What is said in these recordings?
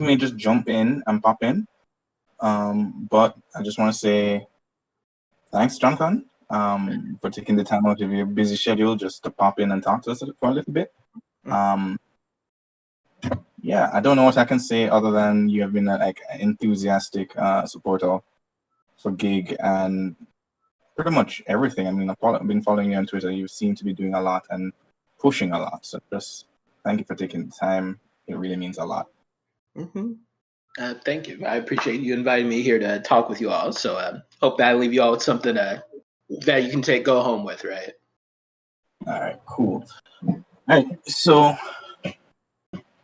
may just jump in and pop in. But I just want to say thanks, Jonathan, for taking the time out of your busy schedule just to pop in and talk to us for a little bit. Yeah, I don't know what I can say other than you have been an enthusiastic supporter for gig and pretty much everything. I mean, I've been following you on Twitter. You seem to be doing a lot and pushing a lot. So just thank you for taking the time. It really means a lot. Thank you. I appreciate you inviting me here to talk with you all. So hope that I leave you all with something that you can go home with, right? All right, cool. All right, so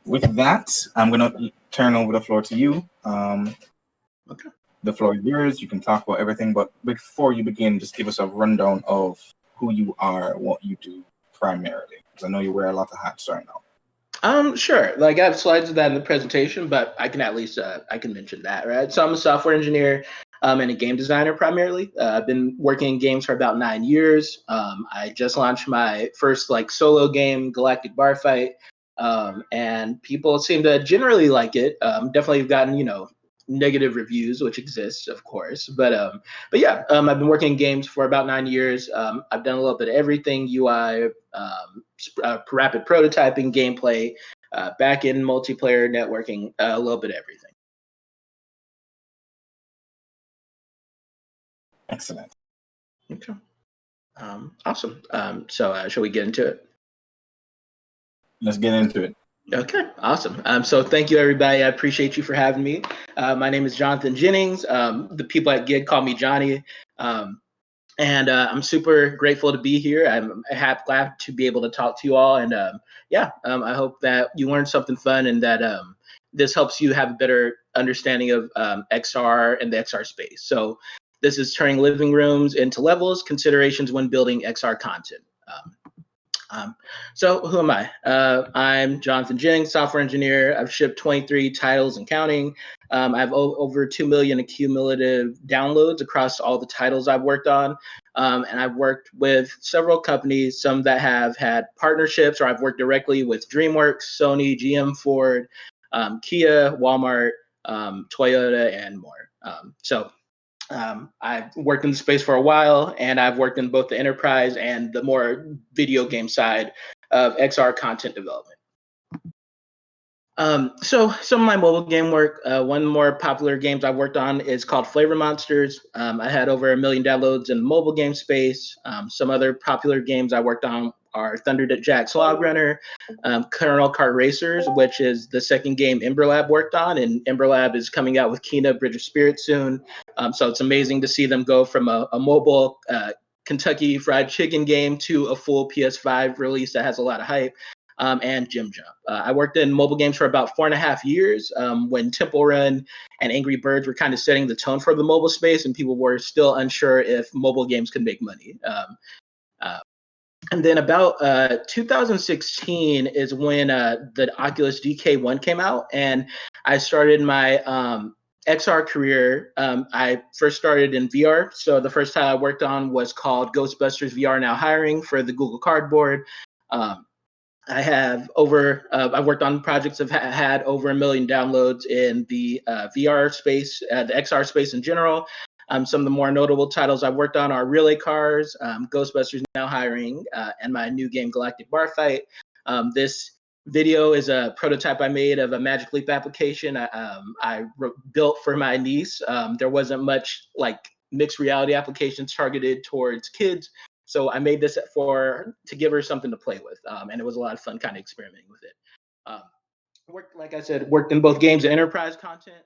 with that, I'm going to turn over the floor to you. Okay. The floor is yours. You can talk about everything, but before you begin, just give us a rundown of who you are, what you do primarily, because I know you wear a lot of hats right now. Sure. Like I have slides of that in the presentation, but I can at least I can mention that, right? So I'm a software engineer and a game designer primarily. I've been working in games for about 9 years. I just launched my first solo game, Galactic Bar Fight, and people seem to generally like it. Definitely have gotten negative reviews, which exists, of course, but yeah, I've been working in games for about 9 years. I've done a little bit of everything: UI, rapid prototyping, gameplay, back-end multiplayer networking, a little bit of everything. Excellent. Okay. Awesome. So shall we get into it? Let's get into it. Okay, awesome. So thank you, everybody. I appreciate you for having me. My name is Jonathan Jennings. The people at Gig call me Johnny. And I'm super grateful to be here. I'm glad to be able to talk to you all. And I hope that you learned something fun and that this helps you have a better understanding of XR and the XR space. So this is turning living rooms into levels, considerations when building XR content. So who am I? I'm Jonathan Jennings, software engineer. I've shipped 23 titles and counting. I have over 2 million cumulative downloads across all the titles I've worked on. And I've worked with several companies, some that have had partnerships, or I've worked directly with DreamWorks, Sony, GM, Ford, Kia, Walmart, Toyota, and more. I've worked in the space for a while, and I've worked in both the enterprise and the more video game side of XR content development. So some of my mobile game work, one of the more popular games I've worked on is called Flavor Monsters. I had over 1 million downloads in the mobile game space. Some other popular games I worked on are Thunder Jack's Log Runner, Colonel Kart Racers, which is the second game Ember Lab worked on, and Ember Lab is coming out with Kena Bridge of Spirits soon. So it's amazing to see them go from a mobile Kentucky Fried Chicken game to a full PS5 release that has a lot of hype. And Gym Jump. I worked in mobile games for about 4.5 years when Temple Run and Angry Birds were kind of setting the tone for the mobile space, and people were still unsure if mobile games could make money. And then about 2016 is when the Oculus DK1 came out, and I started my XR career. I first started in VR. So the first title I worked on was called Ghostbusters VR Now Hiring for the Google Cardboard. I have I've worked on projects that have had over 1 million downloads in the VR space, the XR space in general. Some of the more notable titles I've worked on are Relay Cars, Ghostbusters Now Hiring, and my new game Galactic Bar Fight. This video is a prototype I made of a Magic Leap application I built for my niece. There wasn't much mixed reality applications targeted towards kids. So I made this to give her something to play with, and it was a lot of fun kind of experimenting with it. Like I said, worked in both games and enterprise content.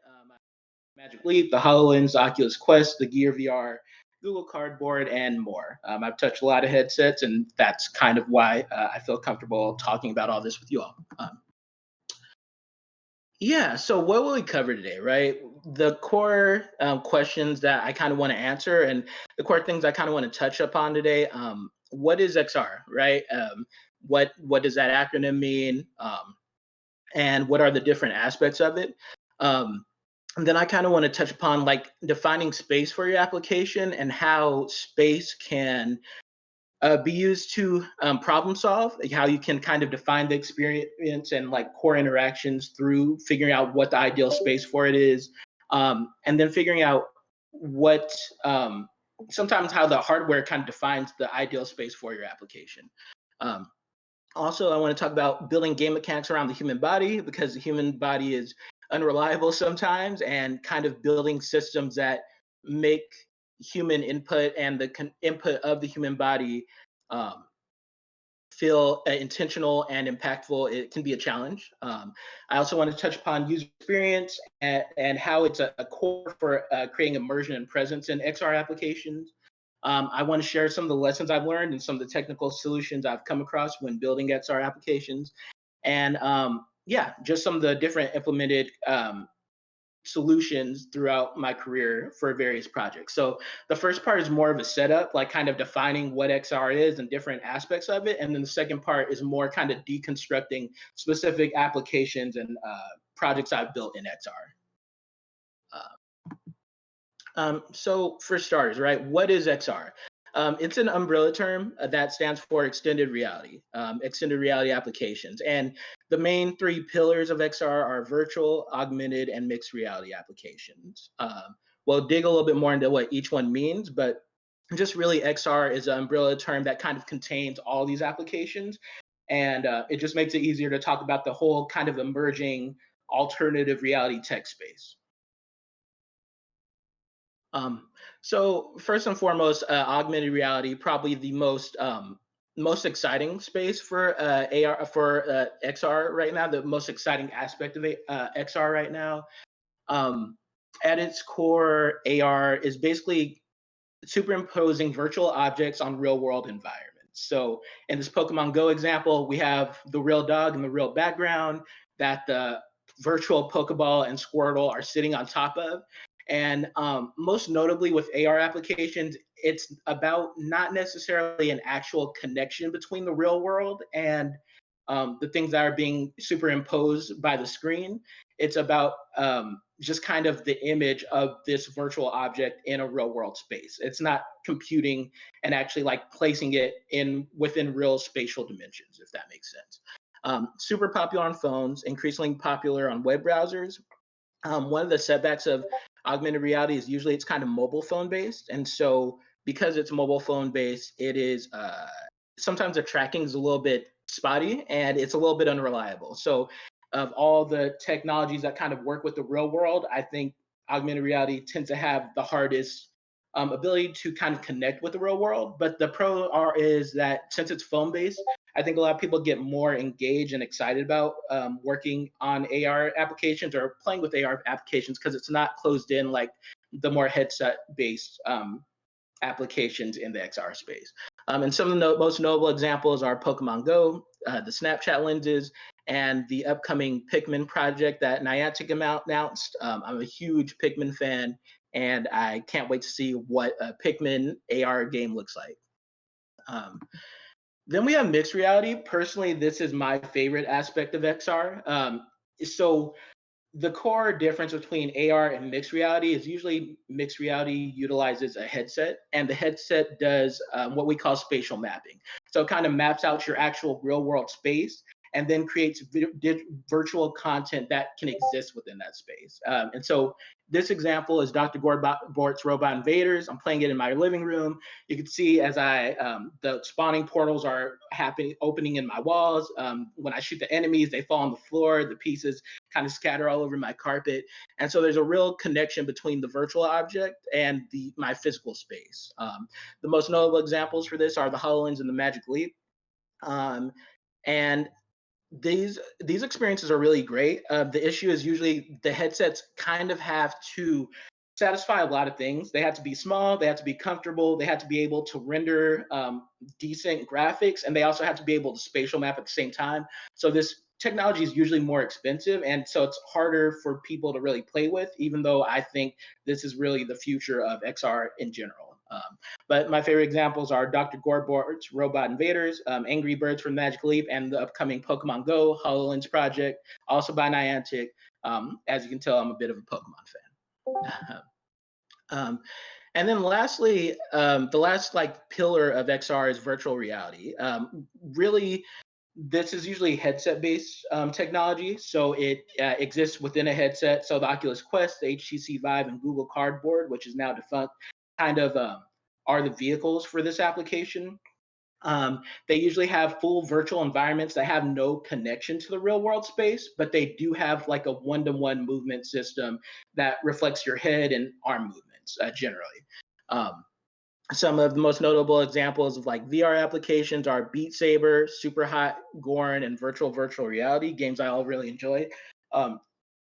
Magic Leap, the HoloLens, the Oculus Quest, the Gear VR, Google Cardboard, and more. I've touched a lot of headsets, and that's kind of why I feel comfortable talking about all this with you all. So what will we cover today, right? The core questions that I kind of want to answer and the core things I kind of want to touch upon today. What is XR, right? What does that acronym mean? And what are the different aspects of it? And then I kind of want to touch upon defining space for your application and how space can be used to problem solve, like how you can kind of define the experience and like core interactions through figuring out what the ideal space for it is, and then figuring out what sometimes how the hardware kind of defines the ideal space for your application. Um, Also, I want to talk about building game mechanics around the human body because the human body is unreliable sometimes, and kind of building systems that make human input and the input of the human body um, feel intentional and impactful. It can be a challenge. I also want to touch upon user experience and how it's a core for creating immersion and presence in XR applications. I want to share some of the lessons I've learned and some of the technical solutions I've come across when building XR applications. And yeah, just some of the different implemented solutions throughout my career for various projects. So the first part is more of a setup, like kind of defining what XR is and different aspects of it. And then the second part is more kind of deconstructing specific applications and projects I've built in XR. So for starters, right, what is XR? It's an umbrella term that stands for extended reality applications. And the main three pillars of XR are virtual, augmented, and mixed reality applications. We'll dig a little bit more into what each one means, but just really XR is an umbrella term that kind of contains all these applications. And it just makes it easier to talk about the whole kind of emerging alternative reality tech space. Um, so first and foremost, augmented reality, probably the most exciting space for AR for XR right now. The most exciting aspect of XR right now. Um, at its core, AR is basically superimposing virtual objects on real world environments. So in this Pokemon Go example, we have the real dog in the real background that the virtual Pokeball and Squirtle are sitting on top of. And most notably with AR applications, it's about not necessarily an actual connection between the real world and the things that are being superimposed by the screen. It's about just kind of the image of this virtual object in a real world space. It's not computing and actually like placing it in within real spatial dimensions, if that makes sense. Super popular on phones, increasingly popular on web browsers. One of the setbacks of augmented reality is usually it's kind of mobile phone based, and so because it's mobile phone based, it is sometimes the tracking is a little bit spotty and it's a little bit unreliable. So, of all the technologies that kind of work with the real world, I think augmented reality tends to have the hardest ability to kind of connect with the real world. But the pro are is that since it's phone based, I think a lot of people get more engaged and excited about working on AR applications or playing with AR applications because it's not closed in like the more headset based applications in the XR space. And some of the most notable examples are Pokemon Go, the Snapchat lenses, and the upcoming Pikmin project that Niantic announced. I'm a huge Pikmin fan, and I can't wait to see what a Pikmin AR game looks like. Um, then we have mixed reality. Personally, this is my favorite aspect of XR. So the core difference between AR and mixed reality is usually mixed reality utilizes a headset, and the headset does what we call spatial mapping. So it kind of maps out your actual real world space and then creates virtual content that can exist within that space. And so this example is Dr. Bort's Robot Invaders. I'm playing it in my living room. You can see as the spawning portals are opening in my walls. When I shoot the enemies, they fall on the floor. The pieces kind of scatter all over my carpet. And so there's a real connection between the virtual object and my physical space. The most notable examples for this are the HoloLens and the Magic Leap. And these experiences are really great. The issue is usually the headsets kind of have to satisfy a lot of things. They have to be small, they have to be comfortable, they have to be able to render decent graphics, and they also have to be able to spatial map at the same time. So this technology is usually more expensive, and so it's harder for people to really play with, even though I think this is really the future of XR in general. But my favorite examples are Dr. Gorbort's Robot Invaders, Angry Birds from Magic Leap, and the upcoming Pokemon Go HoloLens project, also by Niantic. As you can tell, I'm a bit of a Pokemon fan. um, And then lastly, the last like pillar of XR is virtual reality. Really, this is usually headset-based technology, so it exists within a headset. So the Oculus Quest, the HTC Vive, and Google Cardboard, which is now defunct, kind of are the vehicles for this application. They usually have full virtual environments that have no connection to the real world space, but they do have like a one-to-one movement system that reflects your head and arm movements generally. Um, some of the most notable examples of like VR applications are Beat Saber, Super Hot, Gorn, and Virtual Reality, games I all really enjoy. Um,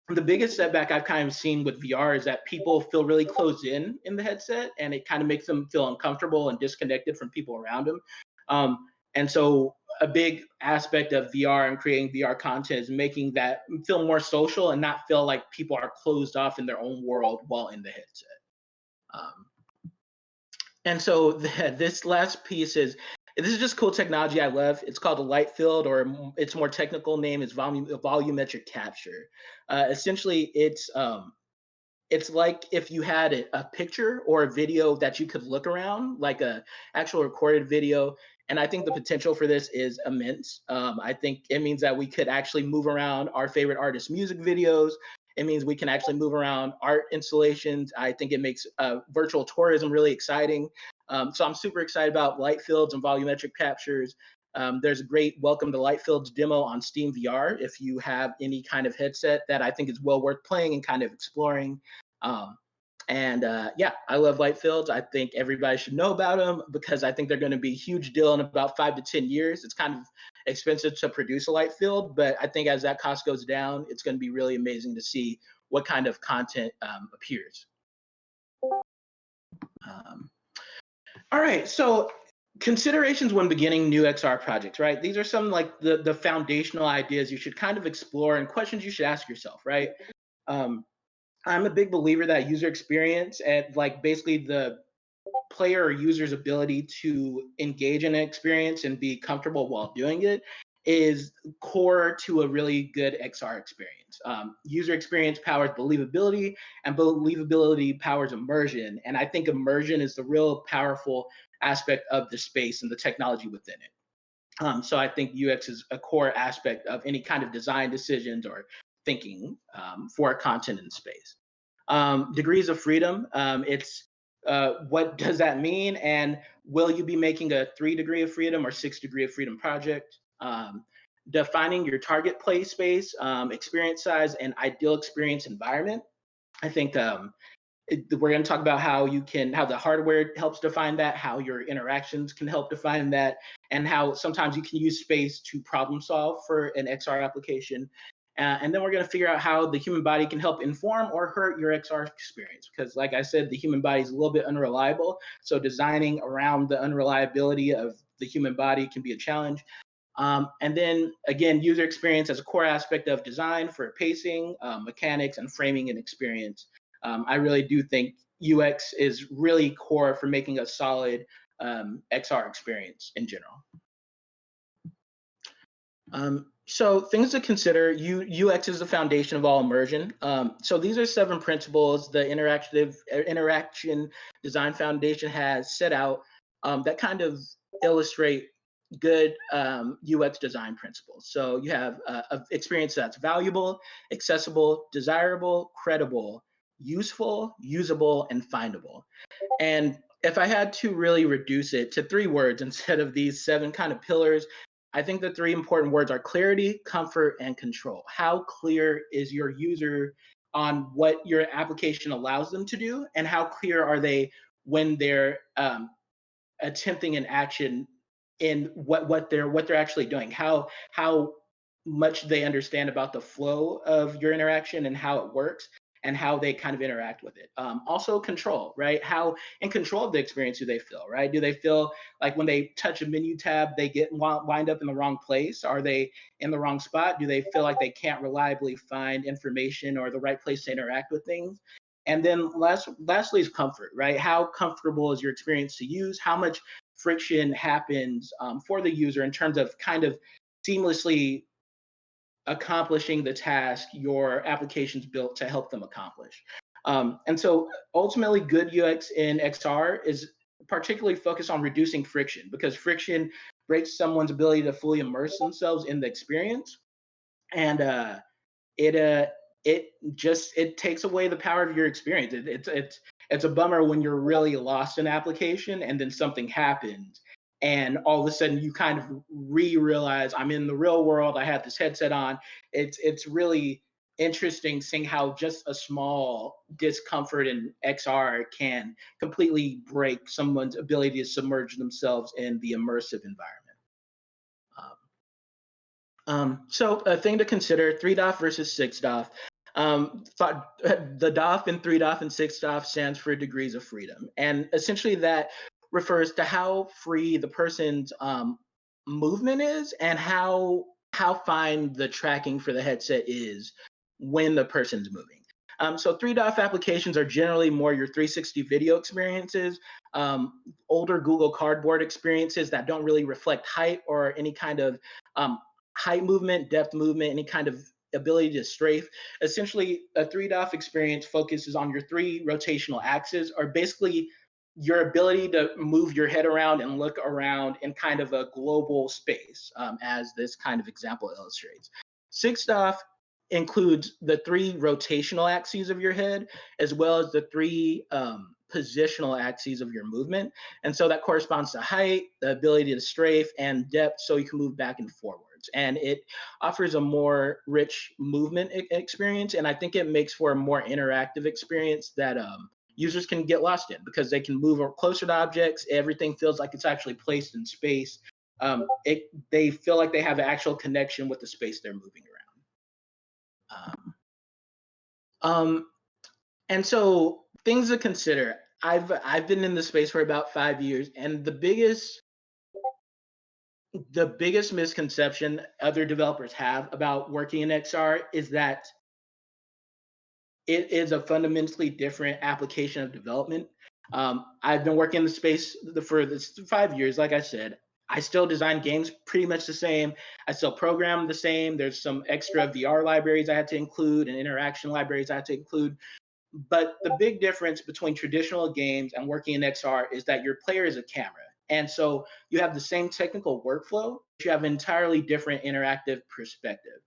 the biggest setback I've kind of seen with VR is that people feel really closed in the headset, and it kind of makes them feel uncomfortable and disconnected from people around them. And so a big aspect of VR and creating VR content is making that feel more social and not feel like people are closed off in their own world while in the headset. Um, and so this last piece is, this is just cool technology I love. It's called a light field, or its more technical name is volumetric capture. Essentially, it's like if you had a picture or a video that you could look around, like a actual recorded video. And I think the potential for this is immense. I think it means that we could actually move around our favorite artists' music videos. It means we can actually move around art installations. I think it makes virtual tourism really exciting. So I'm super excited about light fields and volumetric captures. There's a great Welcome to Light Fields demo on Steam VR if you have any kind of headset that I think is well worth playing and kind of exploring. Um, yeah, I love light fields. I think everybody should know about them because I think they're going to be a huge deal in about 5 to 10 years. It's kind of expensive to produce a light field, but I think as that cost goes down, it's going to be really amazing to see what kind of content appears. All right, so considerations when beginning new XR projects, right? These are some like the foundational ideas you should kind of explore and questions you should ask yourself, right? I'm a big believer that user experience and like basically the player or user's ability to engage in an experience and be comfortable while doing it is core to a really good XR experience. User experience powers believability, and believability powers immersion. And I think immersion is the real powerful aspect of the space and the technology within it. So I think UX is a core aspect of any kind of design decisions or thinking for content in space. Degrees of freedom, it's what does that mean? And will you be making a 3 degree of freedom or 6 degree of freedom project? Defining your target play space, experience size, and ideal experience environment. I think we're going to talk about how the hardware helps define that, how your interactions can help define that, and how sometimes you can use space to problem solve for an XR application. And then we're going to figure out how the human body can help inform or hurt your XR experience. Because, like I said, the human body is a little bit unreliable. So designing around the unreliability of the human body can be a challenge. And then, again, user experience as a core aspect of design for pacing, mechanics, and framing an experience. I really do think UX is really core for making a solid XR experience in general. So things to consider, UX is the foundation of all immersion. So these are 7 principles the Interaction Design Foundation has set out that kind of illustrate good UX design principles. So you have an experience that's valuable, accessible, desirable, credible, useful, usable, and findable. And if I had to really reduce it to 3 words instead of these 7 kind of pillars, I think the 3 important words are clarity, comfort, and control. How clear is your user on what your application allows them to do, and how clear are they when they're attempting an action in what they're actually doing? How much they understand about the flow of your interaction and how it works and how they kind of interact with it. Also control, right? How in control of the experience do they feel, right? Do they feel like when they touch a menu tab, they get wind up in the wrong place? Are they in the wrong spot? Do they feel like they can't reliably find information or the right place to interact with things? And then lastly is comfort, right? How comfortable is your experience to use? How much friction happens for the user in terms of kind of seamlessly accomplishing the task your application's built to help them accomplish. And so ultimately, good UX in XR is particularly focused on reducing friction, because friction breaks someone's ability to fully immerse themselves in the experience. And it it takes away the power of your experience. It's a bummer when you're really lost in application and then something happens and all of a sudden you kind of realize I'm in the real world. I have this headset on. It's really interesting seeing how just a small discomfort in XR can completely break someone's ability to submerge themselves in the immersive environment. So a thing to consider: 3DOF versus 6DOF. The DOF in 3DOF and 6DOF stands for degrees of freedom. And essentially that refers to how free the person's movement is and how fine the tracking for the headset is when the person's moving. So 3DOF applications are generally more your 360 video experiences, older Google Cardboard experiences that don't really reflect height or any kind of height movement, depth movement, any kind of ability to strafe. Essentially, a 3DOF experience focuses on your 3 rotational axes, or basically your ability to move your head around and look around in kind of a global space, as this kind of example illustrates. 6DOF includes the 3 rotational axes of your head, as well as the 3 positional axes of your movement. And so that corresponds to height, the ability to strafe, and depth, so you can move back and forwards. And it offers a more rich movement experience. And I think it makes for a more interactive experience that users can get lost in, because they can move closer to objects. Everything feels like it's actually placed in space. They feel like they have an actual connection with the space they're moving around. And so things to consider. I've been in the space for about 5 years, and the biggest misconception other developers have about working in XR is that it is a fundamentally different application of development. I've been working in the space for this 5 years. Like I said, I still design games pretty much the same. I still program the same. There's some extra VR libraries I had to include and interaction libraries I had to include. But the big difference between traditional games and working in XR is that your player is a camera. And so you have the same technical workflow, but you have an entirely different interactive perspective.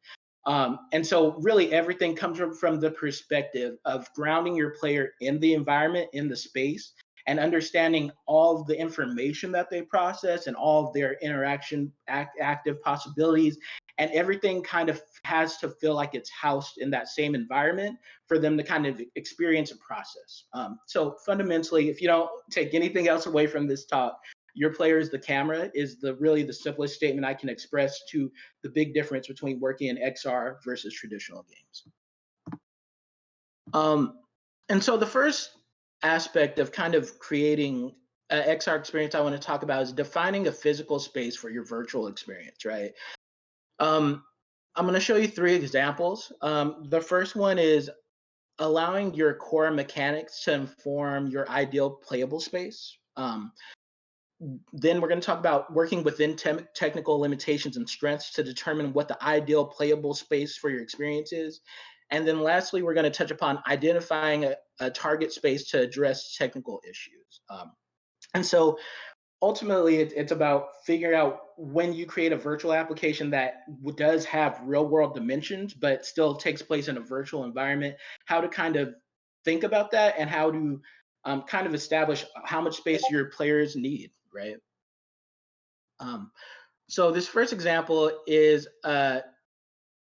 And so really everything comes from the perspective of grounding your player in the environment, in the space, and understanding all of the information that they process and all of their interaction active possibilities. And everything kind of has to feel like it's housed in that same environment for them to kind of experience and process. So fundamentally, if you don't take anything else away from this talk, your player is the camera is really the simplest statement I can express to the big difference between working in XR versus traditional games. And so the first aspect of kind of creating an XR experience I want to talk about is defining a physical space for your virtual experience, right? I'm going to show you 3 examples. The first one is allowing your core mechanics to inform your ideal playable space. Then we're going to talk about working within technical limitations and strengths to determine what the ideal playable space for your experience is. And then lastly, we're going to touch upon identifying a target space to address technical issues. And so ultimately, it's about figuring out, when you create a virtual application that does have real world dimensions, but still takes place in a virtual environment, how to kind of think about that and how to kind of establish how much space your players need, right? So this first example is a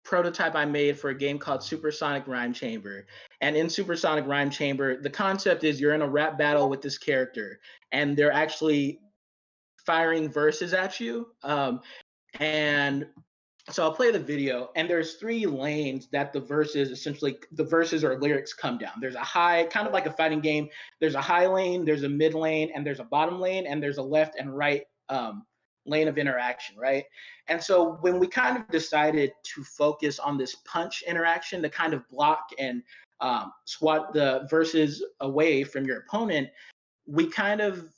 prototype I made for a game called Supersonic Rhyme Chamber. And in Supersonic Rhyme Chamber, the concept is you're in a rap battle with this character, and they're actually firing verses at you. And so I'll play the video, and there's 3 lanes that the verses or lyrics come down. There's a high, kind of like a fighting game. There's a high lane, there's a mid lane, and there's a bottom lane, and there's a left and right lane of interaction, right? And so when we kind of decided to focus on this punch interaction to kind of block and swat the verses away from your opponent, we kind of,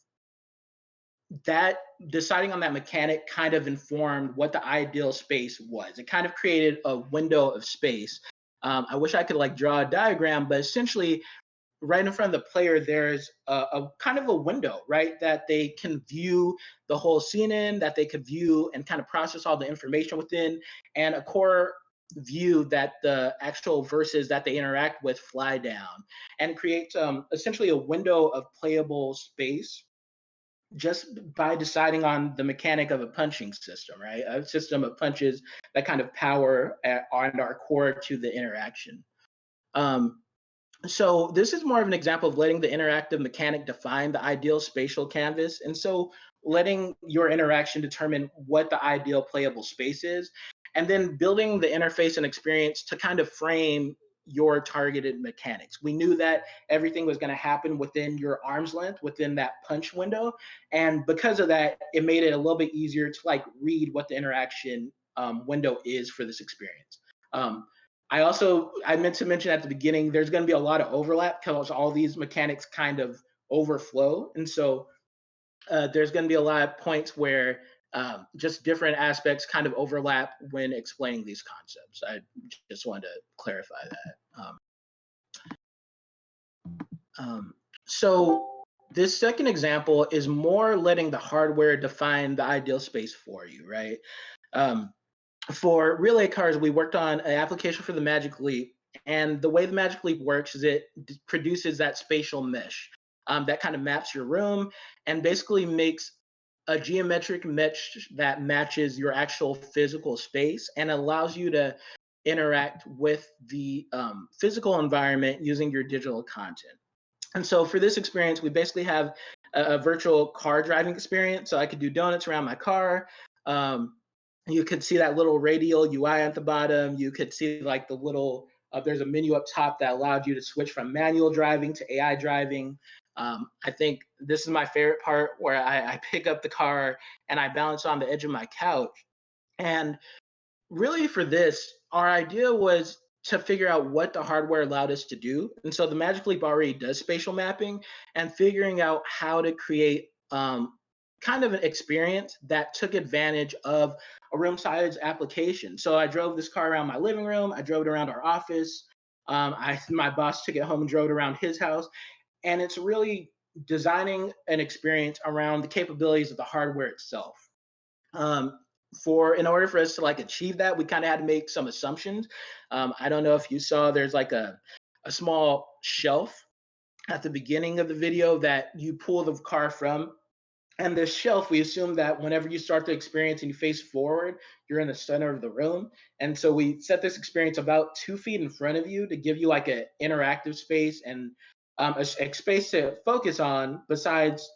that deciding on that mechanic kind of informed what the ideal space was. It kind of created a window of space. I wish I could like draw a diagram, but essentially right in front of the player, there's a kind of a window, right, that they can view the whole scene in, that they could view and kind of process all the information within, and a core view that the actual verses that they interact with fly down, and creates essentially a window of playable space just by deciding on the mechanic of a punching system, right? A system of punches that kind of power on our core to the interaction. Um, so this is more of an example of letting the interactive mechanic define the ideal spatial canvas. And so letting your interaction determine what the ideal playable space is, and then building the interface and experience to kind of frame your targeted mechanics. We knew that everything was going to happen within your arm's length, within that punch window. And because of that, it made it a little bit easier to like read what the interaction window is for this experience. I meant to mention at the beginning, there's going to be a lot of overlap because all these mechanics kind of overflow. And so there's going to be a lot of points where just different aspects kind of overlap when explaining these concepts. I just wanted to clarify that. So this second example is more letting the hardware define the ideal space for you, right? For relay cars, we worked on an application for the Magic Leap. And the way the Magic Leap works is it produces that spatial mesh that kind of maps your room and basically makes a geometric mesh that matches your actual physical space and allows you to interact with the physical environment using your digital content. And so for this experience, we basically have a virtual car driving experience. So I could do donuts around my car. You could see that little radial UI at the bottom. You could see like the little, there's a menu up top that allowed you to switch from manual driving to AI driving. I think this is my favorite part where I pick up the car and I balance on the edge of my couch. And really for this, our idea was to figure out what the hardware allowed us to do. And so the Magic Leap already does spatial mapping, and figuring out how to create kind of an experience that took advantage of a room size application. So I drove this car around my living room. I drove it around our office. My boss took it home and drove it around his house. And it's really designing an experience around the capabilities of the hardware itself. In order for us to like achieve that, we kind of had to make some assumptions. I don't know if you saw, there's like a small shelf at the beginning of the video that you pull the car from. And this shelf, we assume that whenever you start the experience and you face forward, you're in the center of the room. And so we set this experience about 2 feet in front of you to give you like an interactive space and a space to focus on besides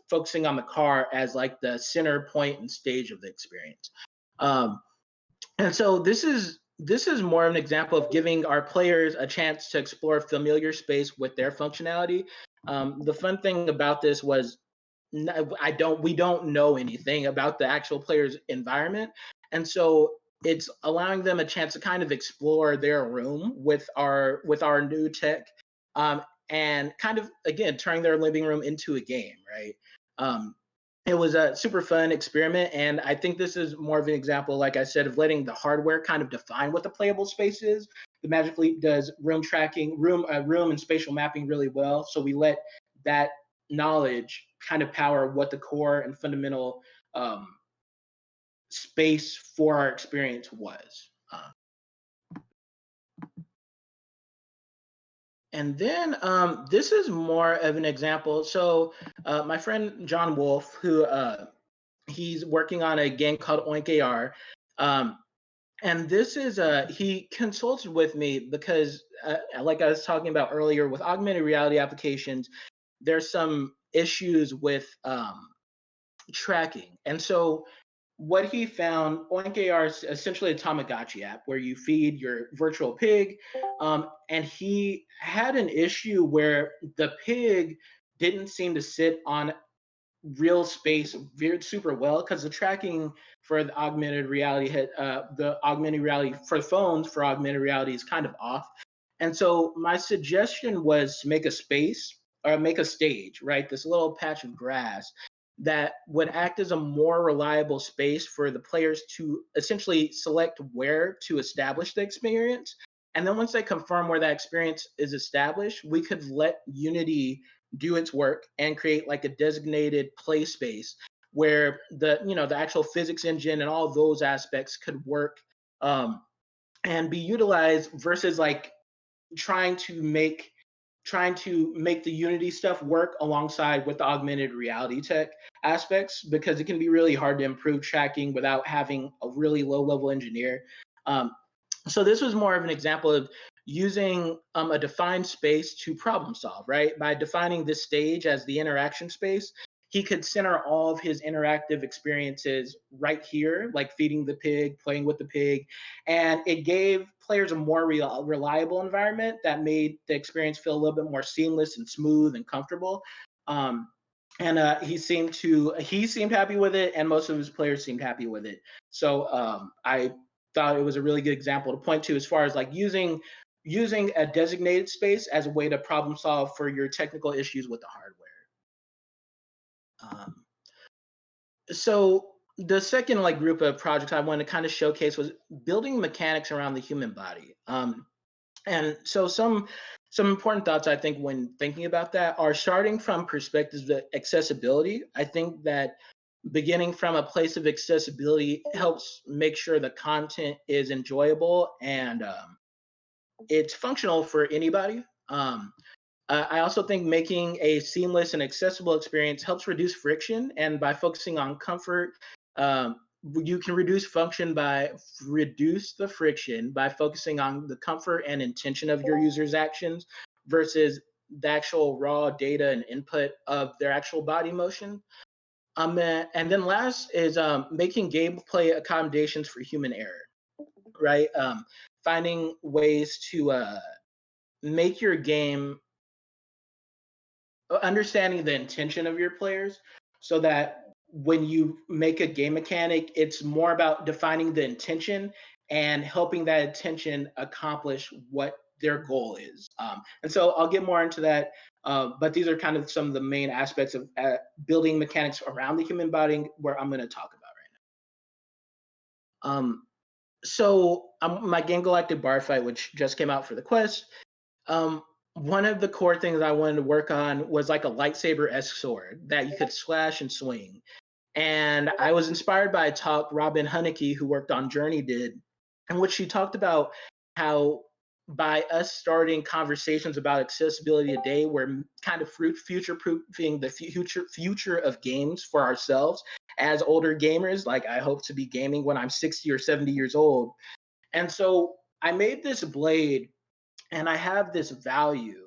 focusing on the car as like the center point and stage of the experience. And so this is more of an example of giving our players a chance to explore familiar space with their functionality. The fun thing about this was we don't know anything about the actual player's environment, and so it's allowing them a chance to kind of explore their room with our new tech, and kind of again turning their living room into a game, right? It was a super fun experiment, and I think this is more of an example, like I said, of letting the hardware kind of define what the playable space is. The Magic Leap does room tracking, room and spatial mapping really well, so we let that knowledge kind of power what the core and fundamental space for our experience was. And then this is more of an example. So my friend John Wolf, who he's working on a game called Oink AR. And this is he consulted with me because like I was talking about earlier with augmented reality applications, there's some issues with tracking. And so what he found, Oink AR is essentially a Tamagotchi app where you feed your virtual pig. And he had an issue where the pig didn't seem to sit on real space veered super well because the tracking for the augmented reality for phones for augmented reality is kind of off. And so my suggestion was to make a space or make a stage, right? This little patch of grass that would act as a more reliable space for the players to essentially select where to establish the experience. And then once they confirm where that experience is established, we could let Unity do its work and create like a designated play space where the actual physics engine and all those aspects could work and be utilized versus like trying to make the Unity stuff work alongside with the augmented reality tech aspects, because it can be really hard to improve tracking without having a really low level engineer. So this was more of an example of using a defined space to problem solve, right? By defining this stage as the interaction space, he could center all of his interactive experiences right here, like feeding the pig, playing with the pig. And it gave players a more reliable environment that made the experience feel a little bit more seamless and smooth and comfortable. And he seemed happy with it, and most of his players seemed happy with it. So I thought it was a really good example to point to as far as like using a designated space as a way to problem solve for your technical issues with the hardware. So the second like group of projects I wanted to kind of showcase was building mechanics around the human body. And so some important thoughts I think when thinking about that are starting from perspectives of accessibility. I think that beginning from a place of accessibility helps make sure the content is enjoyable and it's functional for anybody. I also think making a seamless and accessible experience helps reduce friction, and by focusing on comfort, you can reduce the friction by focusing on the comfort and intention of your users' actions versus the actual raw data and input of their actual body motion. And then last is making gameplay accommodations for human error, right? Finding ways to make your game, understanding the intention of your players so that when you make a game mechanic, it's more about defining the intention and helping that intention accomplish what their goal is. And so I'll get more into that, but these are kind of some of the main aspects of building mechanics around the human body where I'm going to talk about right now. So my Game Galactic bar fight, which just came out for the Quest, one of the core things I wanted to work on was like a lightsaber-esque sword that you could slash and swing. And I was inspired by a talk Robin Hunicke, who worked on Journey, did, in which she talked about how by us starting conversations about accessibility today, we're kind of future-proofing the future of games for ourselves as older gamers. Like I hope to be gaming when I'm 60 or 70 years old. And so I made this blade, and I have this value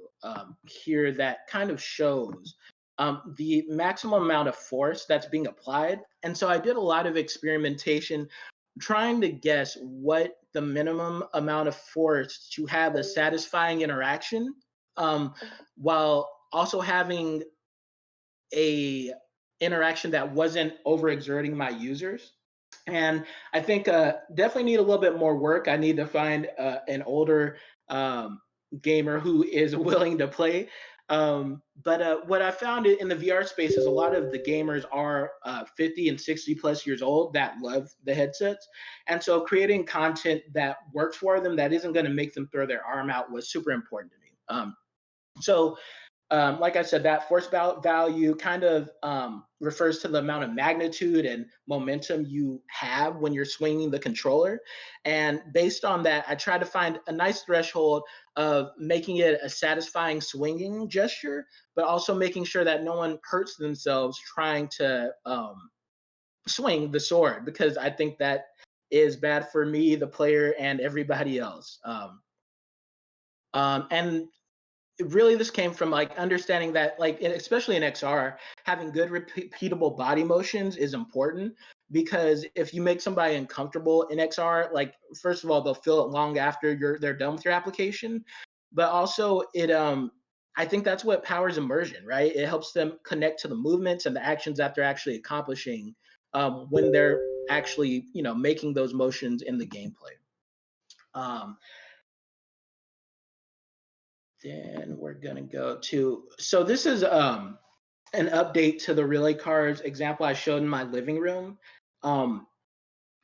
here that kind of shows the maximum amount of force that's being applied. And so I did a lot of experimentation trying to guess what the minimum amount of force to have a satisfying interaction while also having a interaction that wasn't overexerting my users. And I think definitely need a little bit more work. I need to find an older gamer who is willing to play. But what I found in the VR space is a lot of the gamers are 50 and 60 plus years old that love the headsets. And so creating content that works for them, that isn't going to make them throw their arm out, was super important to me. So like I said, that force value kind of refers to the amount of magnitude and momentum you have when you're swinging the controller. And based on that, I try to find a nice threshold of making it a satisfying swinging gesture, but also making sure that no one hurts themselves trying to swing the sword, because I think that is bad for me, the player, and everybody else. And really this came from like understanding that, like especially in XR, having good repeatable body motions is important, because if you make somebody uncomfortable in XR, like first of all they'll feel it long after they're done with your application, but also it I think that's what powers immersion, right? It helps them connect to the movements and the actions that they're actually accomplishing when they're actually making those motions in the gameplay. Then we're gonna go to, so this is an update to the relay cards example I showed in my living room.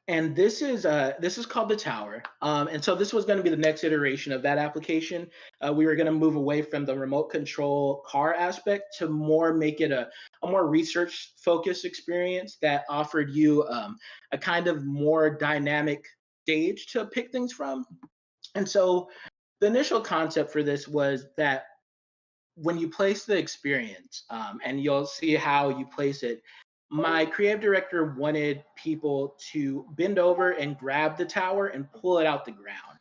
And this is called the tower. And so this was going to be the next iteration of that application. We were going to move away from the remote control car aspect to more make it a more research focused experience that offered you a kind of more dynamic stage to pick things from. And so the initial concept for this was that when you place the experience, and you'll see how you place it, my creative director wanted people to bend over and grab the tower and pull it out the ground.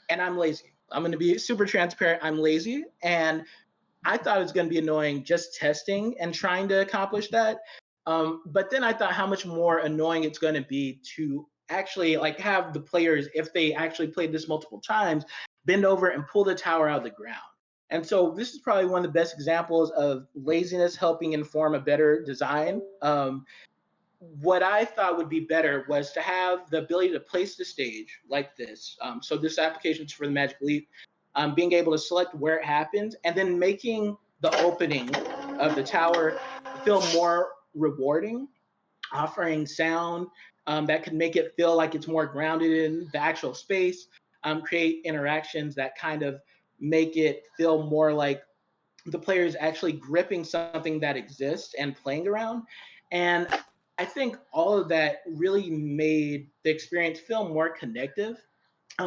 And I'm lazy. I'm going to be super transparent. I'm lazy. And I thought it was going to be annoying just testing and trying to accomplish that. But then I thought how much more annoying it's going to be to actually like have the players, if they actually played this multiple times, bend over and pull the tower out of the ground. And so this is probably one of the best examples of laziness helping inform a better design. What I thought would be better was to have the ability to place the stage like this. So this application is for the Magic Leap, being able to select where it happens and then making the opening of the tower feel more rewarding, offering sound that could make it feel like it's more grounded in the actual space, create interactions that kind of make it feel more like the players actually gripping something that exists and playing around. And I think all of that really made the experience feel more connective.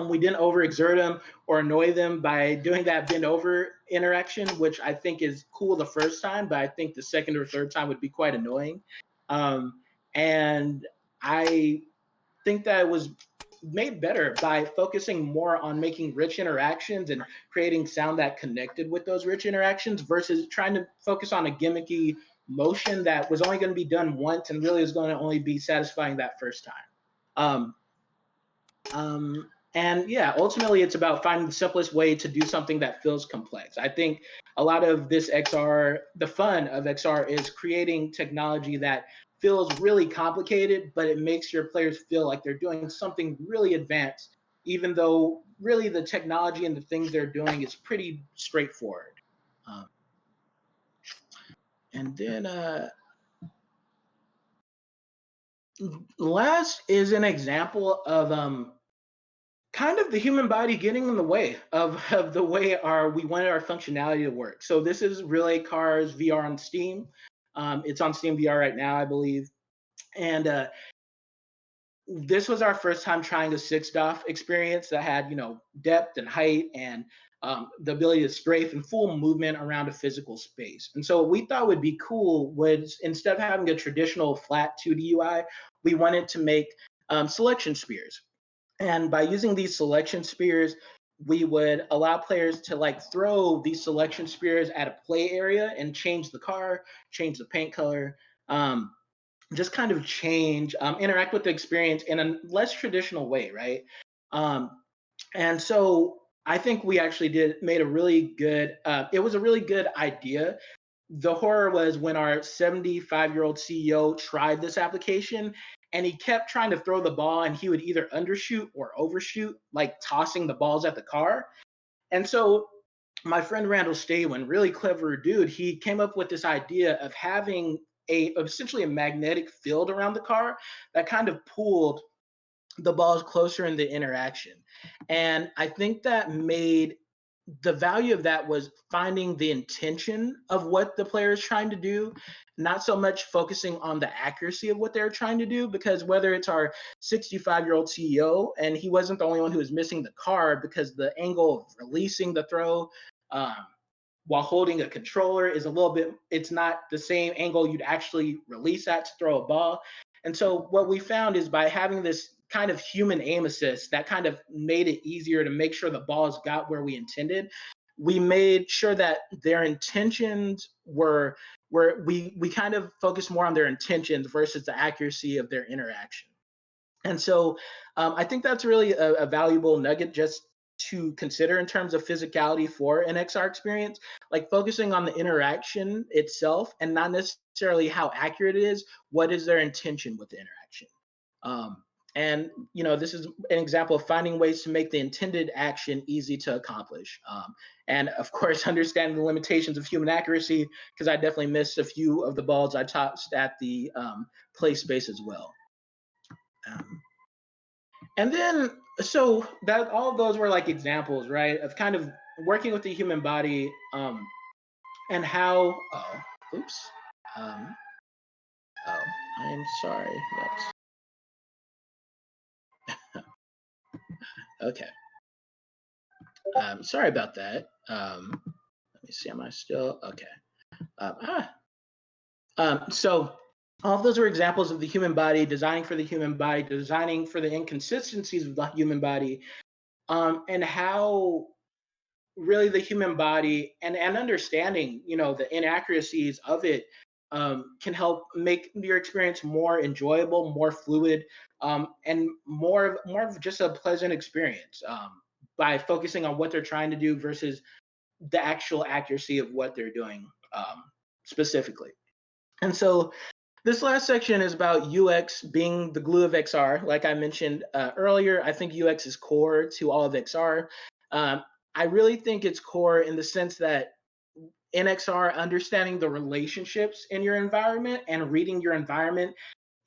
We didn't overexert them or annoy them by doing that bend over interaction, which I think is cool the first time, but I think the second or third time would be quite annoying. Um, and I think that it was made better by focusing more on making rich interactions and creating sound that connected with those rich interactions versus trying to focus on a gimmicky motion that was only going to be done once and really is going to only be satisfying that first time. Um, and yeah, ultimately, it's about finding the simplest way to do something that feels complex. I think a lot of this XR, the fun of XR is creating technology that feels really complicated, but it makes your players feel like they're doing something really advanced, even though really the technology and the things they're doing is pretty straightforward. Um, and then last is an example of kind of the human body getting in the way of the way we wanted our functionality to work. So this is Relay Cars VR on Steam. It's on Steam VR right now, I believe. And this was our first time trying a six DOF experience that had, depth and height and the ability to strafe and full movement around a physical space. And so what we thought would be cool was instead of having a traditional flat 2D UI, we wanted to make selection spheres. And by using these selection spheres, we would allow players to like throw these selection spheres at a play area and change the car, change the paint color, just kind of change, interact with the experience in a less traditional way, right? And so I think we actually made a really good, it was a really good idea. The horror was when our 75-year-old CEO tried this application and he kept trying to throw the ball and he would either undershoot or overshoot, like tossing the balls at the car. And so my friend Randall Staywin, really clever dude, he came up with this idea of having essentially a magnetic field around the car that kind of pulled the balls closer in the interaction. And I think that made the value of that was finding the intention of what the player is trying to do, not so much focusing on the accuracy of what they're trying to do, because whether it's our 65-year-old CEO, and he wasn't the only one who was missing the car because the angle of releasing the throw um, while holding a controller is a little bit, it's not the same angle you'd actually release at to throw a ball. And so what we found is by having this kind of human aim assist that kind of made it easier to make sure the balls got where we intended. We made sure that their intentions were we kind of focused more on their intentions versus the accuracy of their interaction. And so I think that's really a valuable nugget just to consider in terms of physicality for an XR experience, like focusing on the interaction itself and not necessarily how accurate it is. What is their intention with the interaction? And this is an example of finding ways to make the intended action easy to accomplish. And of course, understanding the limitations of human accuracy, because I definitely missed a few of the balls I tossed at the play space as well. And then, so that all of those were like examples, right, of kind of working with the human body, and how. Oh, oops. Um, oh, I'm sorry. Okay. Sorry about that. Let me see. Am I still okay? Um, ah. So all of those are examples of the human body, designing for the human body, designing for the inconsistencies of the human body, and how really the human body and understanding, the inaccuracies of it, can help make your experience more enjoyable, more fluid, and more of just a pleasant experience, by focusing on what they're trying to do versus the actual accuracy of what they're doing, specifically. And so this last section is about UX being the glue of XR. Like I mentioned earlier, I think UX is core to all of XR. Um, I really think it's core in the sense that in XR, understanding the relationships in your environment and reading your environment,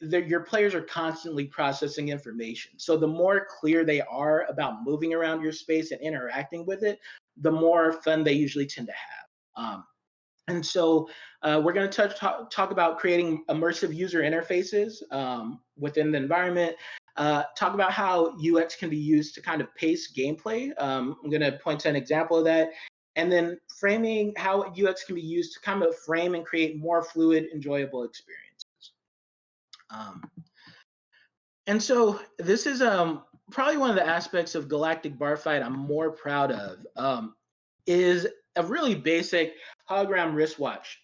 your players are constantly processing information. So the more clear they are about moving around your space and interacting with it, the more fun they usually tend to have. And so we're going to talk about creating immersive user interfaces, within the environment, talk about how UX can be used to kind of pace gameplay. I'm going to point to an example of that. And then framing how UX can be used to kind of frame and create more fluid, enjoyable experiences. Um, and so this is probably one of the aspects of Galactic Barfight I'm more proud of, is a really basic hologram wristwatch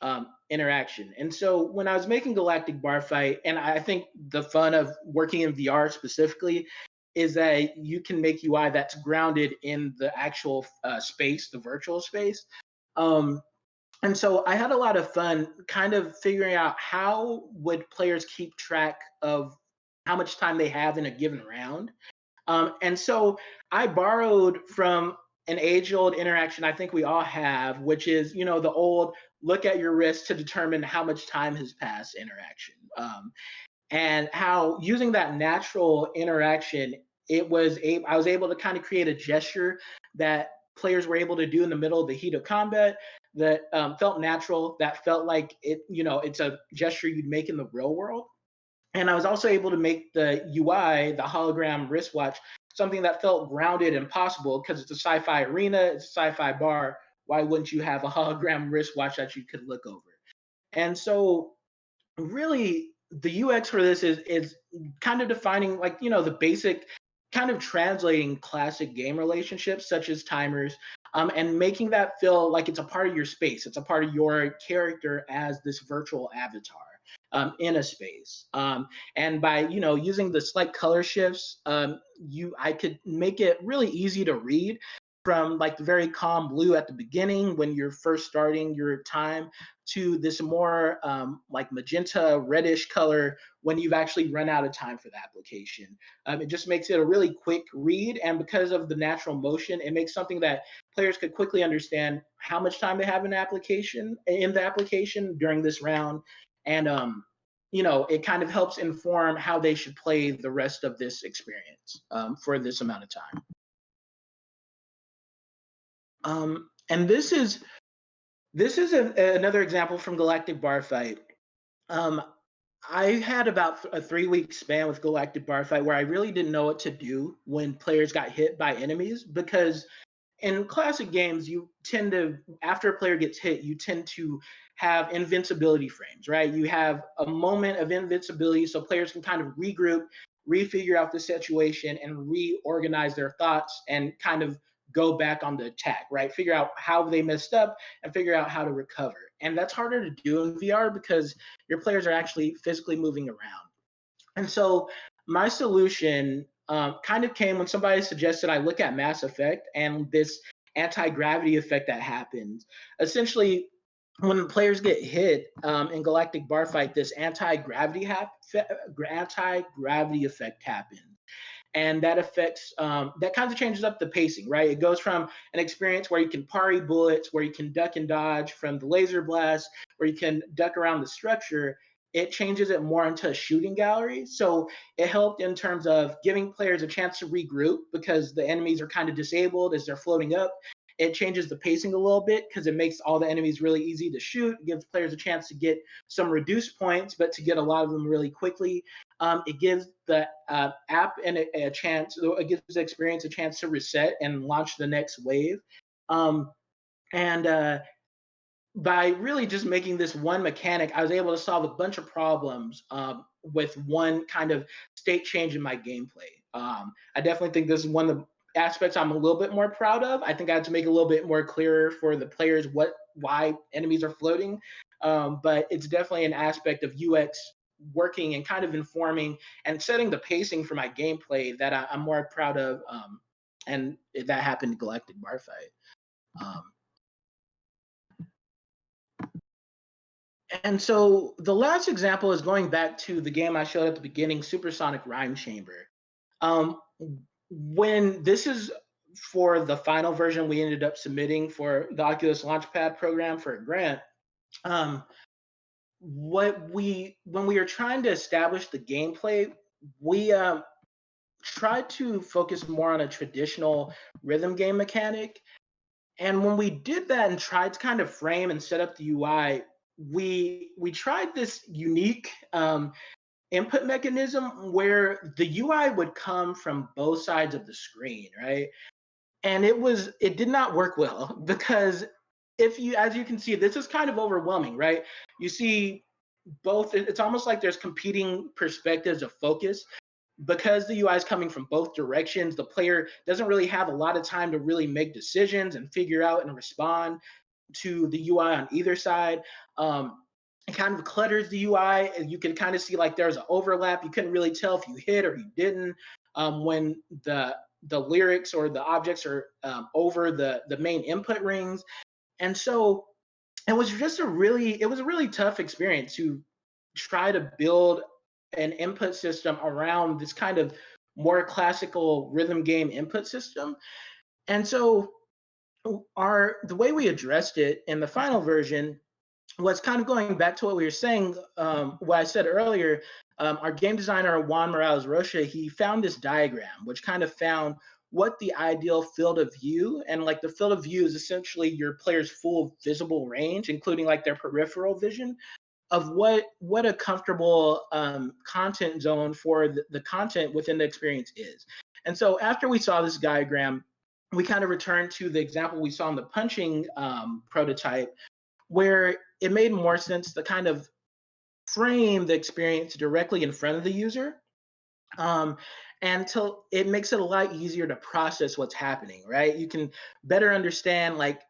interaction. And so when I was making Galactic Barfight, and I think the fun of working in VR specifically is that you can make UI that's grounded in the actual space, the virtual space. Um, and so I had a lot of fun kind of figuring out how would players keep track of how much time they have in a given round. And so I borrowed from an age-old interaction I think we all have, which is, the old look at your wrist to determine how much time has passed interaction. And how using that natural interaction, I was able to kind of create a gesture that players were able to do in the middle of the heat of combat that felt natural, that felt like it's a gesture you'd make in the real world. And I was also able to make the UI, the hologram wristwatch, something that felt grounded and possible because it's a sci-fi arena, it's a sci-fi bar. Why wouldn't you have a hologram wristwatch that you could look over? And so really the UX for this is kind of defining, like, the basic, kind of translating classic game relationships such as timers, and making that feel like it's a part of your space, it's a part of your character as this virtual avatar, in a space, and by using the slight color shifts, I could make it really easy to read from like the very calm blue at the beginning when you're first starting your time to this more like magenta reddish color when you've actually run out of time for the application. It just makes it a really quick read, and because of the natural motion, it makes something that players could quickly understand how much time they have in the application during this round, and it kind of helps inform how they should play the rest of this experience, for this amount of time. And this is another example from Galactic Barfight. Um, I had about a 3-week span with Galactic Barfight where I really didn't know what to do when players got hit by enemies, because in classic games, you tend to, after a player gets hit, you tend to have invincibility frames, right? You have a moment of invincibility so players can kind of regroup, refigure out the situation, and reorganize their thoughts and kind of go back on the attack, right? Figure out how they messed up and figure out how to recover. And that's harder to do in VR because your players are actually physically moving around. And so my solution kind of came when somebody suggested I look at Mass Effect and this anti-gravity effect that happens. Essentially, when the players get hit in Galactic Barfight, this anti-gravity effect happens. And that affects, that kind of changes up the pacing, right? It goes from an experience where you can parry bullets, where you can duck and dodge from the laser blast, where you can duck around the structure, it changes it more into a shooting gallery. So it helped in terms of giving players a chance to regroup because the enemies are kind of disabled as they're floating up. It changes the pacing a little bit because it makes all the enemies really easy to shoot. It gives players a chance to get some reduced points, but to get a lot of them really quickly. It gives the app and a chance. It gives the experience a chance to reset and launch the next wave. And by really just making this one mechanic, I was able to solve a bunch of problems with one kind of state change in my gameplay. I definitely think this is one of the aspects I'm a little bit more proud of. I think I had to make it a little bit more clearer for the players why enemies are floating, but it's definitely an aspect of UX working and kind of informing and setting the pacing for my gameplay that I'm more proud of. And that happened in Galactic Barfight. And so the last example is going back to the game I showed at the beginning, Supersonic Rhyme Chamber. Um, when this is for the final version we ended up submitting for the Oculus Launchpad program for a grant, when we were trying to establish the gameplay, we tried to focus more on a traditional rhythm game mechanic. And when we did that and tried to kind of frame and set up the UI, we tried this unique input mechanism where the UI would come from both sides of the screen, right? And it did not work well because if you, as you can see, this is kind of overwhelming, right? You see both, it's almost like there's competing perspectives of focus. Because the UI is coming from both directions, the player doesn't really have a lot of time to really make decisions and figure out and respond to the UI on either side. It kind of clutters the UI, and you can kind of see like there's an overlap. You couldn't really tell if you hit or you didn't when the lyrics or the objects are over the main input rings. And so it was a really tough experience to try to build an input system around this kind of more classical rhythm game input system. And so the way we addressed it in the final version was kind of going back to what we were saying, what I said earlier. Our game designer, Juan Morales Rocha, he found this diagram, which kind of found what the ideal field of view, and like the field of view is essentially your player's full visible range, including like their peripheral vision of what a comfortable content zone for the content within the experience is. And so after we saw this diagram, we kind of returned to the example we saw in the punching prototype, where it made more sense to kind of frame the experience directly in front of the user. And so it makes it a lot easier to process what's happening, right? You can better understand, like,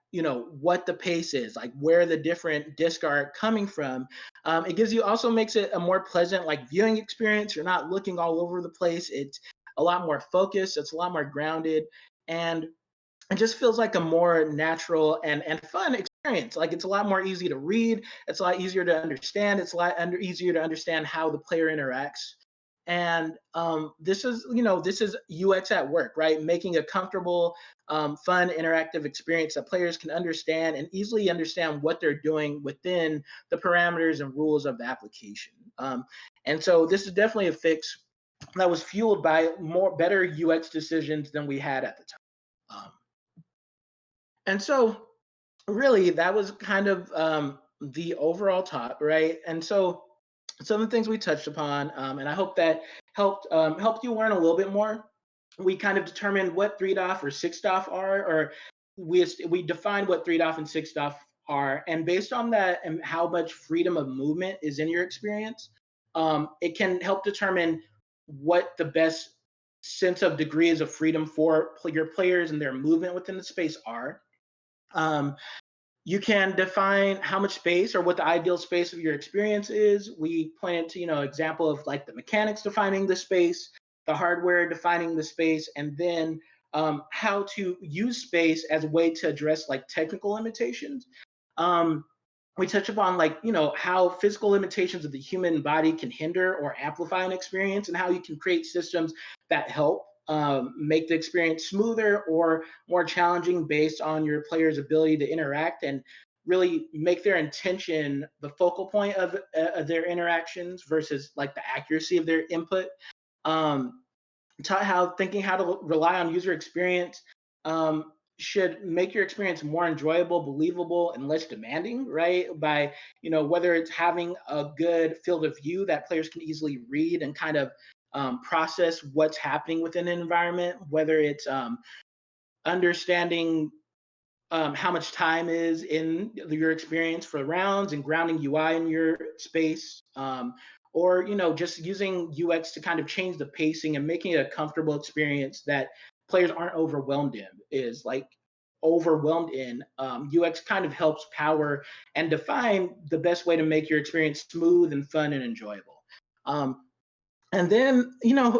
what the pace is, like where the different discs are coming from. It also makes it a more pleasant, like, viewing experience. You're not looking all over the place. It's a lot more focused. It's a lot more grounded. And it just feels like a more natural and fun experience. Like, it's a lot more easy to read. It's a lot easier to understand. It's a lot easier to understand how the player interacts. And this is UX at work, right? Making a comfortable, fun, interactive experience that players can understand and easily understand what they're doing within the parameters and rules of the application. And so this is definitely a fix that was fueled by better UX decisions than we had at the time. And so really that was kind of the overall top, right? And so some of the things we touched upon, and I hope that helped you learn a little bit more. We kind of determined what 3DOF or 6DOF are, or we defined what 3DOF and 6DOF are, and based on that and how much freedom of movement is in your experience, it can help determine what the best sense of degrees of freedom for your players and their movement within the space are. You can define how much space or what the ideal space of your experience is. We pointed to, example of like the mechanics defining the space, the hardware defining the space, and then how to use space as a way to address like technical limitations. We touch upon like, how physical limitations of the human body can hinder or amplify an experience, and how you can create systems that help make the experience smoother or more challenging based on your player's ability to interact. And really make their intention the focal point of their interactions versus like the accuracy of their input. Um, taught how thinking how to rely on user experience should make your experience more enjoyable, believable, and less demanding, right? By, whether it's having a good field of view that players can easily read and kind of process what's happening within an environment, whether it's understanding how much time is in your experience for rounds and grounding UI in your space, or just using UX to kind of change the pacing and making it a comfortable experience that players aren't overwhelmed in. Is like overwhelmed in. UX kind of helps power and define the best way to make your experience smooth and fun and enjoyable. And then,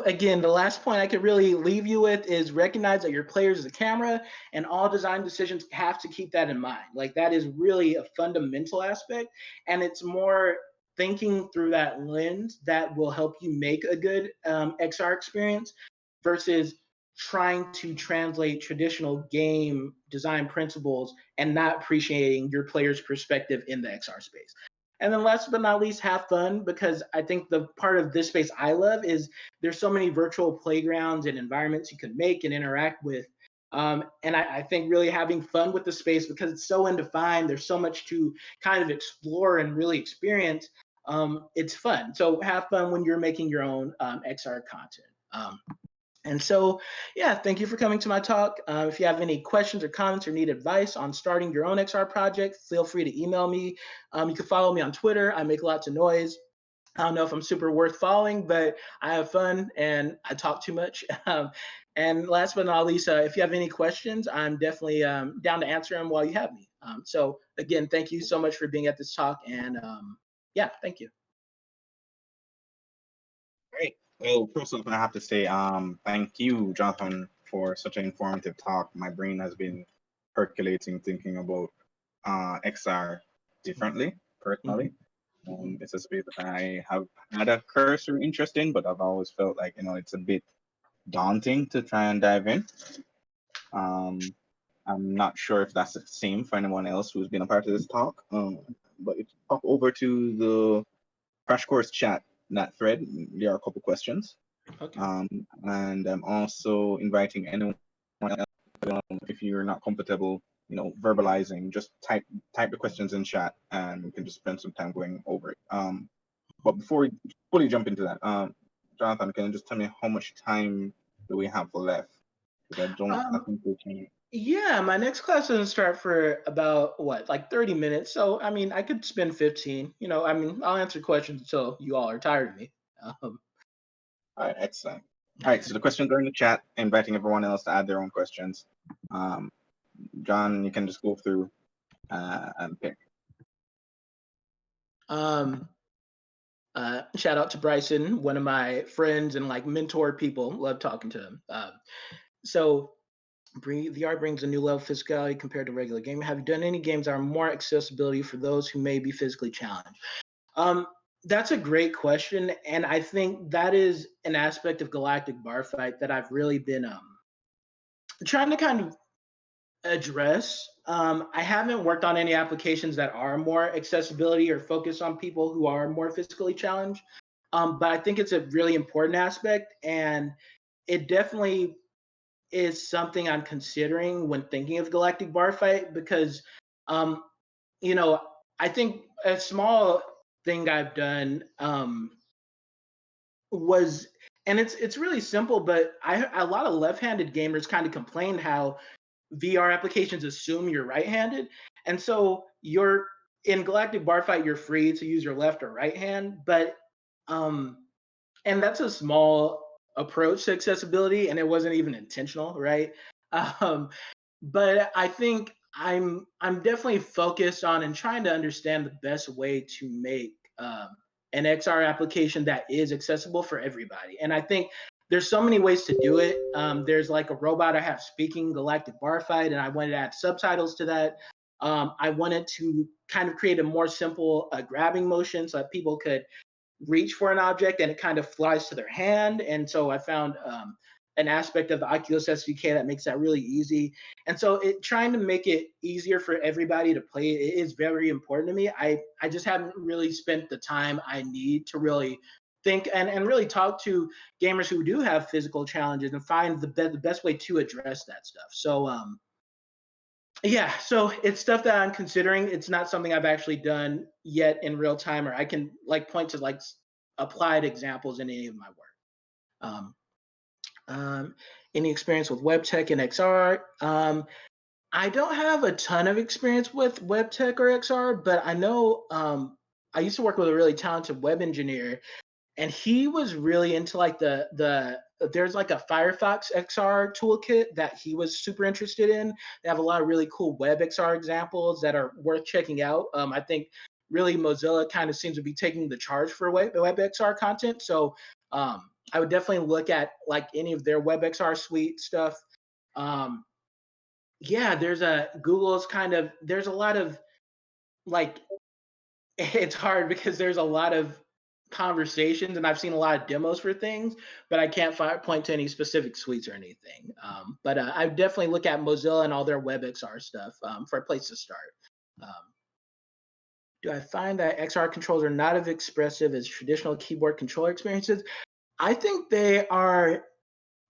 again, the last point I could really leave you with is recognize that your players is a camera, and all design decisions have to keep that in mind. Like, that is really a fundamental aspect. And it's more thinking through that lens that will help you make a good XR experience versus trying to translate traditional game design principles and not appreciating your player's perspective in the XR space. And then last but not least, have fun, because I think the part of this space I love is there's so many virtual playgrounds and environments you can make and interact with. And I think really having fun with the space, because it's so undefined, there's so much to kind of explore and really experience. It's fun. So have fun when you're making your own XR content. And so, yeah, thank you for coming to my talk. If you have any questions or comments or need advice on starting your own XR project, feel free to email me. You can follow me on Twitter. I make lots of noise. I don't know if I'm super worth following, but I have fun and I talk too much. And last but not least, if you have any questions, I'm definitely down to answer them while you have me. So again, thank you so much for being at this talk. And yeah, thank you. Great. Well, first off, I have to say, thank you, Jonathan, for such an informative talk. My brain has been percolating, thinking about XR differently, personally. It's a space that I have had a cursory interest in, but I've always felt like, it's a bit daunting to try and dive in. I'm not sure if that's the same for anyone else who's been a part of this talk. But if you pop over to the Crash Course chat, that thread, there are a couple questions. Okay. And I'm also inviting anyone else, if you're not comfortable, verbalizing, just type the questions in chat, and we can just spend some time going over it. But before we fully jump into that, Jonathan, can you just tell me how much time do we have left? Because I think we can. Yeah, my next class doesn't start for about like 30 minutes. So, I mean, I could spend 15. I'll answer questions until you all are tired of me. All right, excellent. All right, so the questions are in the chat, inviting everyone else to add their own questions. John, you can just go through and pick. Shout out to Bryson, one of my friends and like mentor people. Love talking to him. So VR brings a new level of physicality compared to regular gaming. Have you done any games that are more accessibility for those who may be physically challenged? That's a great question, and I think that is an aspect of Galactic Barfight that I've really been trying to kind of address. I haven't worked on any applications that are more accessibility or focus on people who are more physically challenged, but I think it's a really important aspect, and it definitely is something I'm considering when thinking of Galactic Barfight, because I think a small thing I've done was, and it's really simple, but a lot of left-handed gamers kind of complain how VR applications assume you're right-handed, and so you're in Galactic Barfight, you're free to use your left or right hand, but and that's a small approach to accessibility, and it wasn't even intentional, right? But I think I'm definitely focused on and trying to understand the best way to make an XR application that is accessible for everybody. And I think there's so many ways to do it. There's like a robot I have speaking Galactic Barfight, and I wanted to add subtitles to that. I wanted to kind of create a more simple grabbing motion so that people could reach for an object and it kind of flies to their hand. And so I found an aspect of the Oculus SDK that makes that really easy. And so trying to make it easier for everybody to play it is very important to me. I just haven't really spent the time I need to really think and really talk to gamers who do have physical challenges and find the best way to address that stuff. So yeah, so it's stuff that I'm considering. It's not something I've actually done yet in real time, or I can like point to like applied examples in any of my work. Um, any experience with web tech and XR? I don't have a ton of experience with web tech or XR, but I know I used to work with a really talented web engineer, and he was really into like the there's like a Firefox XR toolkit that he was super interested in. They have a lot of really cool web XR examples that are worth checking out. I think really Mozilla kind of seems to be taking the charge for web XR content. So I would definitely look at like any of their web XR suite stuff. Yeah, there's a lot of like it's hard because there's a lot of conversations and I've seen a lot of demos for things, but I can't point to any specific suites or anything. But I definitely look at Mozilla and all their WebXR stuff for a place to start. Do I find that XR controls are not as expressive as traditional keyboard controller experiences? I think they are.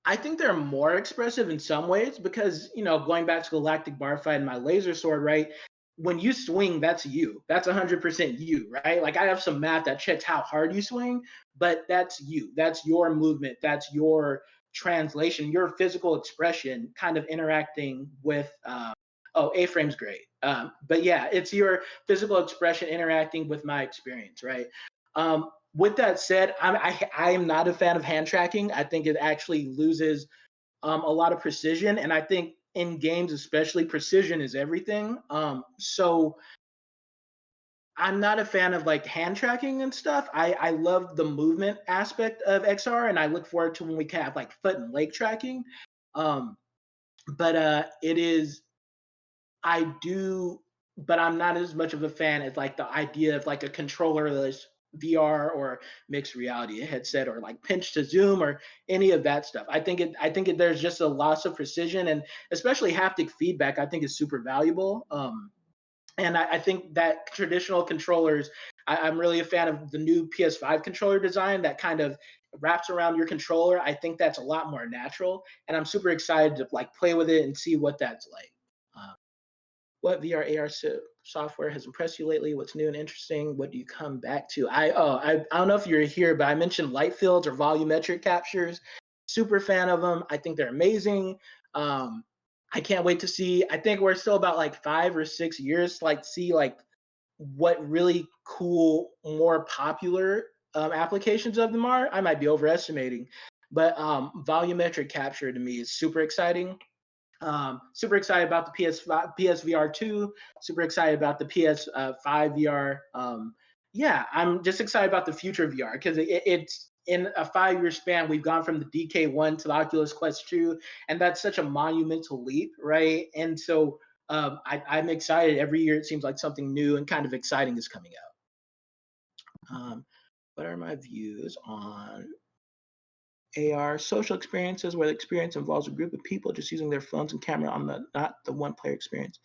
I think they're more expressive in some ways because, going back to Galactic Bar Fight and my laser sword, right? When you swing, that's you. That's 100% you, right? Like I have some math that checks how hard you swing, but that's you. That's your movement. That's your translation, your physical expression kind of interacting with, A-frame's great. But yeah, it's your physical expression interacting with my experience, right? With that said, I am not a fan of hand tracking. I think it actually loses a lot of precision, and I think in games especially, precision is everything. So I'm not a fan of like hand tracking and stuff. I love the movement aspect of XR, and I look forward to when we can have like foot and leg tracking. But it is I do, but I'm not as much of a fan as like the idea of like a controllerless VR or mixed reality headset or like pinch to zoom or any of that stuff. There's just a loss of precision and especially haptic feedback. I think is super valuable. And I think that traditional controllers, I'm really a fan of the new PS5 controller design that kind of wraps around your controller. I think that's a lot more natural, and I'm super excited to like play with it and see what that's like. What VR AR software has impressed you lately? What's new and interesting? What do you come back to? I don't know if you're here, but I mentioned light fields or volumetric captures. Super fan of them. I think they're amazing. I can't wait to see. I think we're still about like 5 or 6 years to like see like what really cool, more popular applications of them are. I might be overestimating, but volumetric capture to me is super exciting. Super excited about the PSVR 2. Super excited about the PS5 VR. Yeah, I'm just excited about the future of VR because it's in a 5-year span. We've gone from the DK1 to the Oculus Quest 2, and that's such a monumental leap, right? And so I'm excited. Every year it seems like something new and kind of exciting is coming out. What are my views on AR social experiences where the experience involves a group of people just using their phones and camera on not the one player experience?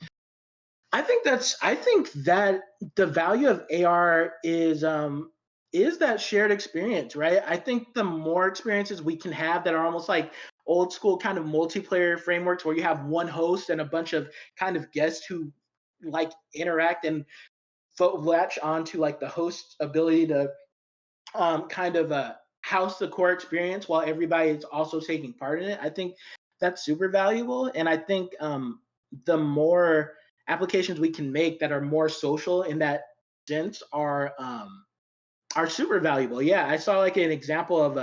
I think that the value of AR is that shared experience, right? I think the more experiences we can have that are almost like old school kind of multiplayer frameworks where you have one host and a bunch of kind of guests who like interact and latch onto like the host's ability to kind of house the core experience while everybody is also taking part in it. I think that's super valuable, and I think the more applications we can make that are more social in that sense are super valuable. Yeah, I saw like an example of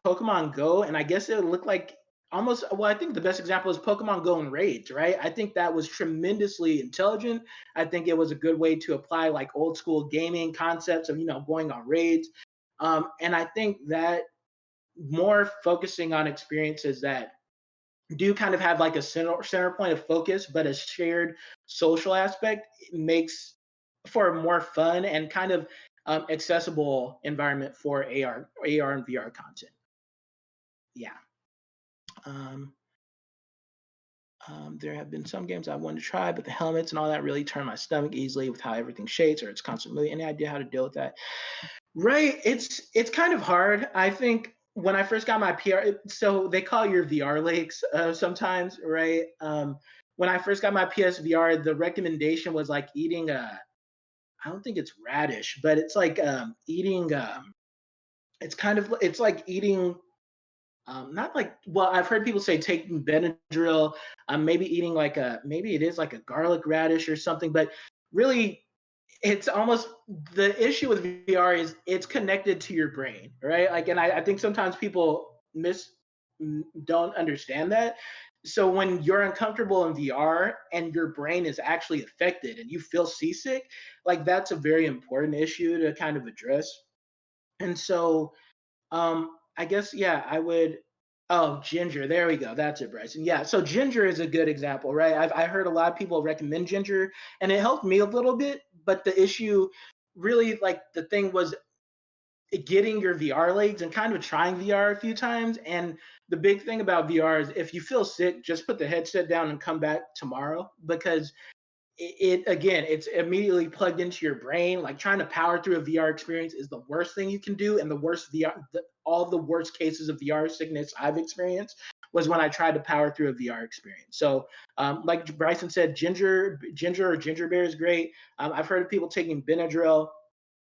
Pokemon Go, and I guess it looked like almost. Well, I think the best example is Pokemon Go and raids, right? I think that was tremendously intelligent. I think it was a good way to apply like old school gaming concepts of going on raids. And I think that more focusing on experiences that do kind of have like a center point of focus, but a shared social aspect makes for a more fun and kind of accessible environment for AR and VR content. Yeah. Um, there have been some games I wanted to try, but the helmets and all that really turn my stomach easily with how everything shakes or it's constantly. Any idea how to deal with that? Right. It's kind of hard. I think when I first got my PR, so they call your VR legs sometimes, right? When I first got my PSVR, the recommendation was like eating I don't think it's radish, but it's like eating. It's like eating. Not like well, I've heard people say taking Benadryl, maybe eating like maybe it is like a garlic radish or something, but really it's almost the issue with VR is it's connected to your brain, right? Like, and I think sometimes people don't understand that. So when you're uncomfortable in VR and your brain is actually affected and you feel seasick, like that's a very important issue to kind of address. And so I guess yeah, I would. Oh, ginger. There we go. That's it, Bryson. Yeah. So ginger is a good example, right? I heard a lot of people recommend ginger, and it helped me a little bit. But the issue, really, like the thing was getting your VR legs and kind of trying VR a few times. And the big thing about VR is if you feel sick, just put the headset down and come back tomorrow because it again, it's immediately plugged into your brain. Like trying to power through a VR experience is the worst thing you can do, and the worst VR, all the worst cases of VR sickness I've experienced was when I tried to power through a VR experience. So, like Bryson said, ginger or ginger beer is great. I've heard of people taking Benadryl.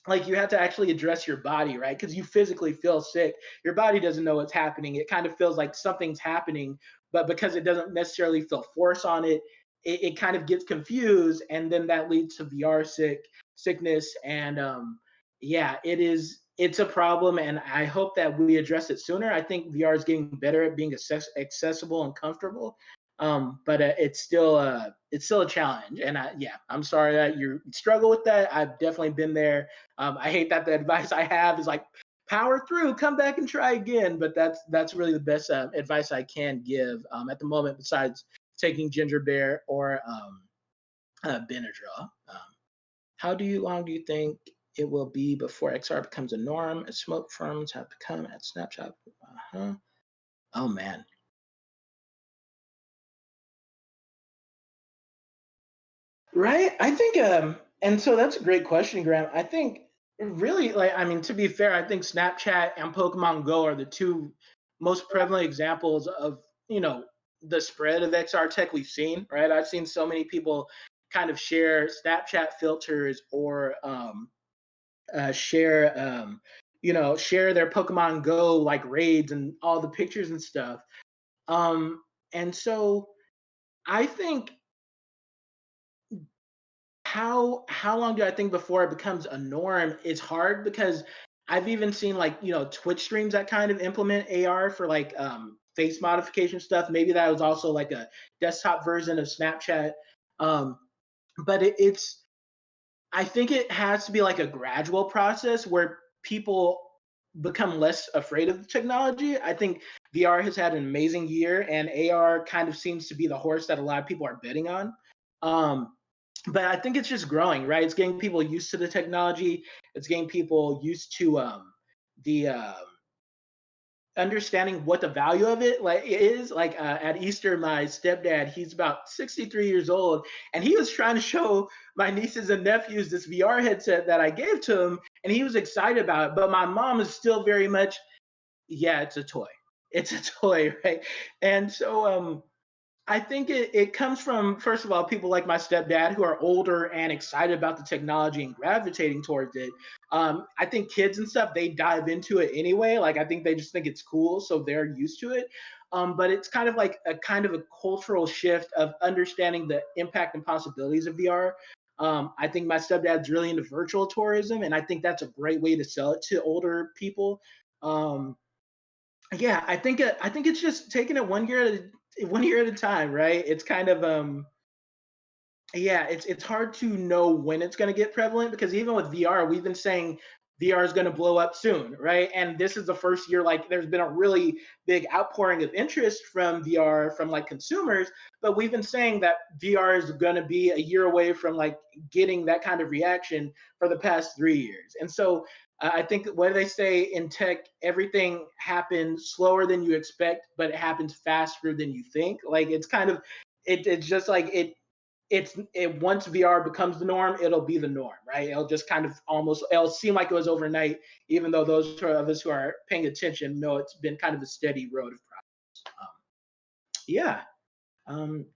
Like you have to actually address your body, right? Because you physically feel sick. Your body doesn't know what's happening. It kind of feels like something's happening, but because it doesn't necessarily feel force on it, it kind of gets confused, and then that leads to VR sickness. And yeah, it's a problem, and I hope that we address it sooner. I think VR is getting better at being accessible and comfortable, but it's still a challenge. And yeah, I'm sorry that you struggle with that. I've definitely been there. I hate that the advice I have is like power through, come back and try again. But that's really the best advice I can give at the moment, besides taking ginger beer or Benadryl. How long do you think it will be before XR becomes a norm, as smoke firms have become at Snapchat? Oh man. Right. I think and so that's a great question, Graham. I think really like I mean to be fair, I think Snapchat and Pokemon Go are the two most prevalent examples of, the spread of XR tech we've seen, right? I've seen so many people kind of share Snapchat filters or share their Pokemon Go like raids and all the pictures and stuff. And so I think how long do I think before it becomes a norm is hard because I've even seen like Twitch streams that kind of implement AR for like face modification stuff. Maybe that was also like a desktop version of Snapchat. But it's I think it has to be like a gradual process where people become less afraid of the technology. I think VR has had an amazing year, and AR kind of seems to be the horse that a lot of people are betting on. Um, but I think it's just growing, right? It's getting people used to the technology. It's getting people used to the understanding what the value of it like is. Like at Easter, my stepdad, he's about 63 years old, and he was trying to show my nieces and nephews this VR headset that I gave to him, and he was excited about it. But my mom is still very much, yeah, it's a toy. It's a toy, right? And so I think it comes from, first of all, people like my stepdad who are older and excited about the technology and gravitating towards it. I think kids and stuff, they dive into it anyway. Like, I think they just think it's cool, so they're used to it. But it's kind of like a kind of a cultural shift of understanding the impact and possibilities of VR. I think my stepdad's really into virtual tourism, and I think that's a great way to sell it to older people. Um, yeah, I think it's just taking it 1 year at a time, right? It's kind of yeah, it's hard to know when it's going to get prevalent because even with VR, we've been saying VR is going to blow up soon, right? And this is the first year, like there's been a really big outpouring of interest from VR from like consumers, but we've been saying that VR is going to be a year away from like getting that kind of reaction for the past 3 years. And so I think what do they say in tech, everything happens slower than you expect, but it happens faster than you think. Like it's kind of, it's just like it once VR becomes the norm, it'll be the norm, right? It'll just kind of almost, it'll seem like it was overnight, even though those of us who are paying attention know it's been kind of a steady road of progress. Yeah.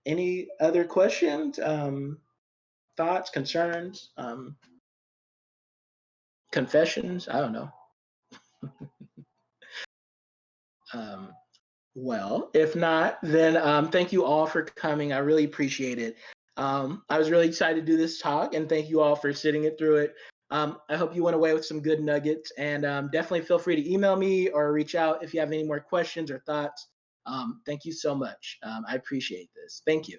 Any other questions, thoughts, concerns, confessions? I don't know. Well, if not, then thank you all for coming. I really appreciate it. I was really excited to do this talk, and thank you all for sitting it through it. I hope you went away with some good nuggets, and definitely feel free to email me or reach out if you have any more questions or thoughts. Thank you so much. I appreciate this. Thank you.